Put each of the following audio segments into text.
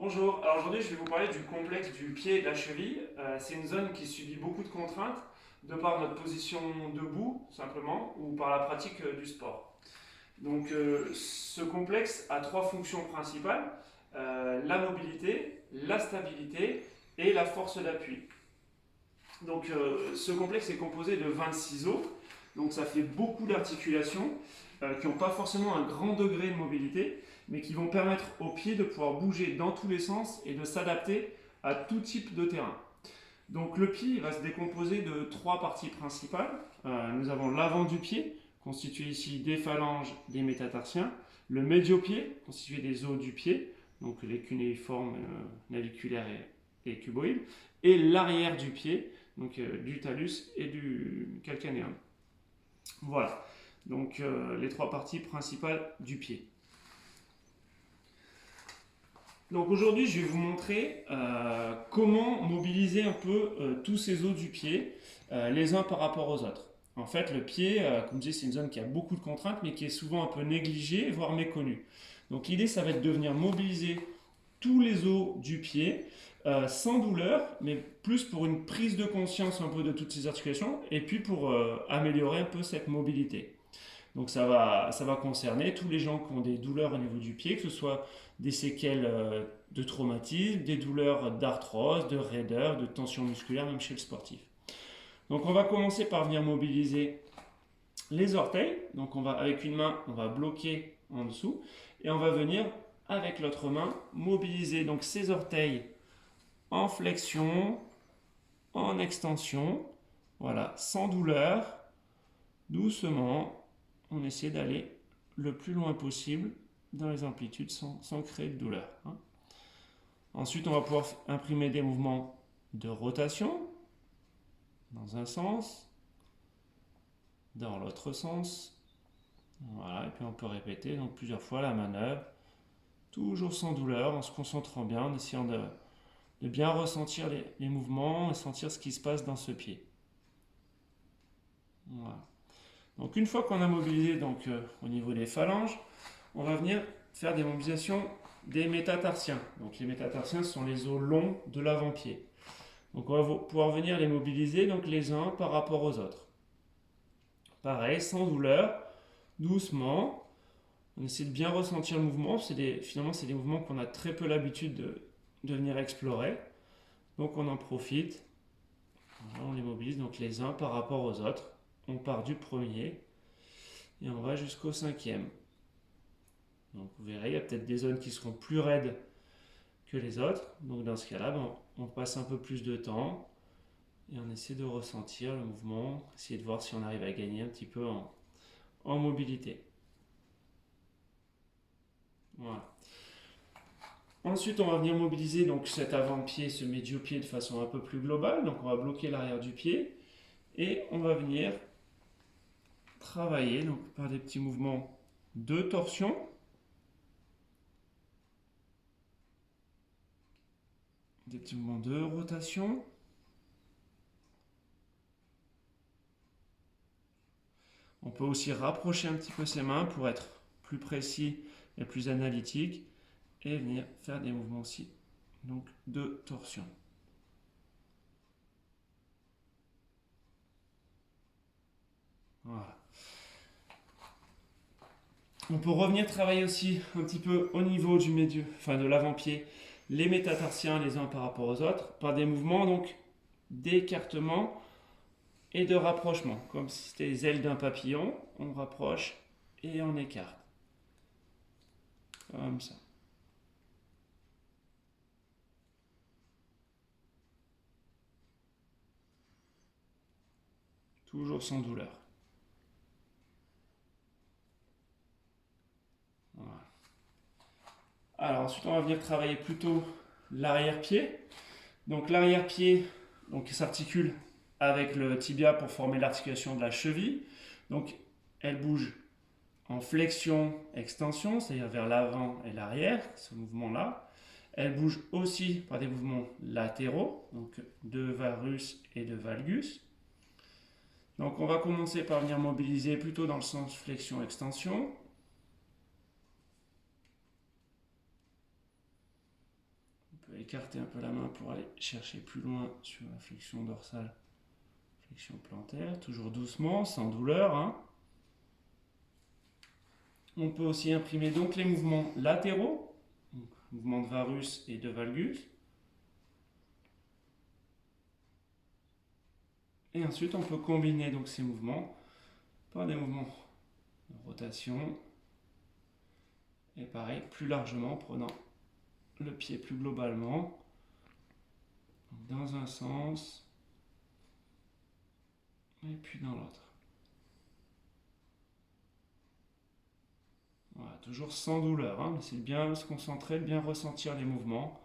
Bonjour, alors aujourd'hui je vais vous parler du complexe du pied et de la cheville. C'est une zone qui subit beaucoup de contraintes de par notre position debout simplement ou par la pratique du sport. Donc ce complexe a trois fonctions principales, la mobilité, la stabilité et la force d'appui. Donc ce complexe est composé de 26 os, donc ça fait beaucoup d'articulations qui n'ont pas forcément un grand degré de mobilité, mais qui vont permettre aux pieds de pouvoir bouger dans tous les sens et de s'adapter à tout type de terrain. Donc le pied va se décomposer de trois parties principales. Nous avons l'avant du pied, constitué ici des phalanges, des métatarsiens, le médio-pied, constitué des os du pied, donc les cunéiformes, naviculaires et cuboïdes, et l'arrière du pied, donc du talus et du calcanéum. Voilà, donc les trois parties principales du pied. Donc aujourd'hui, je vais vous montrer comment mobiliser un peu tous ces os du pied, les uns par rapport aux autres. En fait, le pied, comme je disais, c'est une zone qui a beaucoup de contraintes, mais qui est souvent un peu négligée, voire méconnue. Donc l'idée, ça va être de venir mobiliser tous les os du pied, sans douleur, mais plus pour une prise de conscience un peu de toutes ces articulations, et puis pour améliorer un peu cette mobilité. Donc ça va concerner tous les gens qui ont des douleurs au niveau du pied, que ce soit des séquelles de traumatisme, des douleurs d'arthrose, de raideur, de tension musculaire, même chez le sportif. Donc on va commencer par venir mobiliser les orteils. Donc avec une main, on va bloquer en dessous et on va venir avec l'autre main mobiliser donc ces orteils en flexion, en extension, voilà, sans douleur, doucement. On essaie d'aller le plus loin possible dans les amplitudes sans créer de douleur. Ensuite, on va pouvoir imprimer des mouvements de rotation dans un sens, dans l'autre sens. Voilà, et puis on peut répéter donc plusieurs fois la manœuvre, toujours sans douleur, en se concentrant bien, en essayant de bien ressentir les mouvements et sentir ce qui se passe dans ce pied. Voilà. Donc une fois qu'on a mobilisé donc, au niveau des phalanges, on va venir faire des mobilisations des métatarsiens. Donc les métatarsiens sont les os longs de l'avant-pied. Donc on va pouvoir venir les mobiliser donc les uns par rapport aux autres. Pareil, sans douleur, doucement. On essaie de bien ressentir le mouvement. Finalement, c'est des mouvements qu'on a très peu l'habitude de venir explorer. Donc on en profite. Voilà, on les mobilise donc les uns par rapport aux autres. On part du premier et on va jusqu'au cinquième. Donc vous verrez, il y a peut-être des zones qui seront plus raides que les autres. Donc dans ce cas-là, on passe un peu plus de temps et on essaie de ressentir le mouvement, essayer de voir si on arrive à gagner un petit peu en mobilité. Voilà. Ensuite, on va venir mobiliser donc cet avant-pied, ce médio-pied de façon un peu plus globale. Donc on va bloquer l'arrière du pied et on va venir travailler donc, par des petits mouvements de torsion. Des petits mouvements de rotation. On peut aussi rapprocher un petit peu ses mains pour être plus précis et plus analytique et venir faire des mouvements aussi donc de torsion. Voilà. On peut revenir travailler aussi un petit peu au niveau du de l'avant-pied, les métatarsiens les uns par rapport aux autres, par des mouvements donc d'écartement et de rapprochement. Comme si c'était les ailes d'un papillon, on rapproche et on écarte. Comme ça. Toujours sans douleur. Voilà. Alors ensuite on va venir travailler plutôt l'arrière-pied. Donc l'arrière-pied s'articule avec le tibia pour former l'articulation de la cheville. Donc elle bouge en flexion, extension, c'est-à-dire vers l'avant et l'arrière, ce mouvement-là. Elle bouge aussi par des mouvements latéraux, donc de varus et de valgus. Donc on va commencer par venir mobiliser plutôt dans le sens flexion-extension. peut écarter un peu la main pour aller chercher plus loin sur la flexion dorsale, flexion plantaire, toujours doucement, sans douleur, hein. On peut aussi imprimer donc les mouvements latéraux, donc mouvement de varus et de valgus. Et ensuite, on peut combiner donc ces mouvements par des mouvements de rotation. Et pareil, plus largement, en prenant le pied plus globalement, dans un sens, et puis dans l'autre. Voilà, toujours sans douleur, hein, mais c'est bien se concentrer, bien ressentir les mouvements.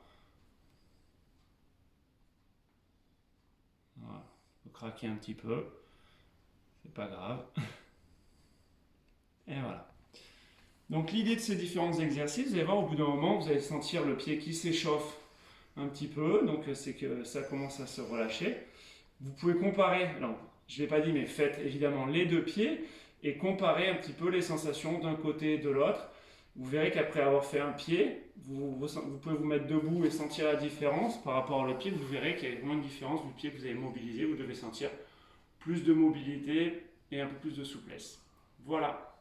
Voilà, faut craquer un petit peu, c'est pas grave. Et voilà. Donc l'idée de ces différents exercices, vous allez voir au bout d'un moment, vous allez sentir le pied qui s'échauffe un petit peu, donc c'est que ça commence à se relâcher. Vous pouvez comparer, alors je ne l'ai pas dit, mais faites évidemment les deux pieds et comparez un petit peu les sensations d'un côté et de l'autre. Vous verrez qu'après avoir fait un pied, vous pouvez vous mettre debout et sentir la différence par rapport à l'autre pied. Vous verrez qu'il y a vraiment une différence du pied que vous avez mobilisé. Vous devez sentir plus de mobilité et un peu plus de souplesse. Voilà.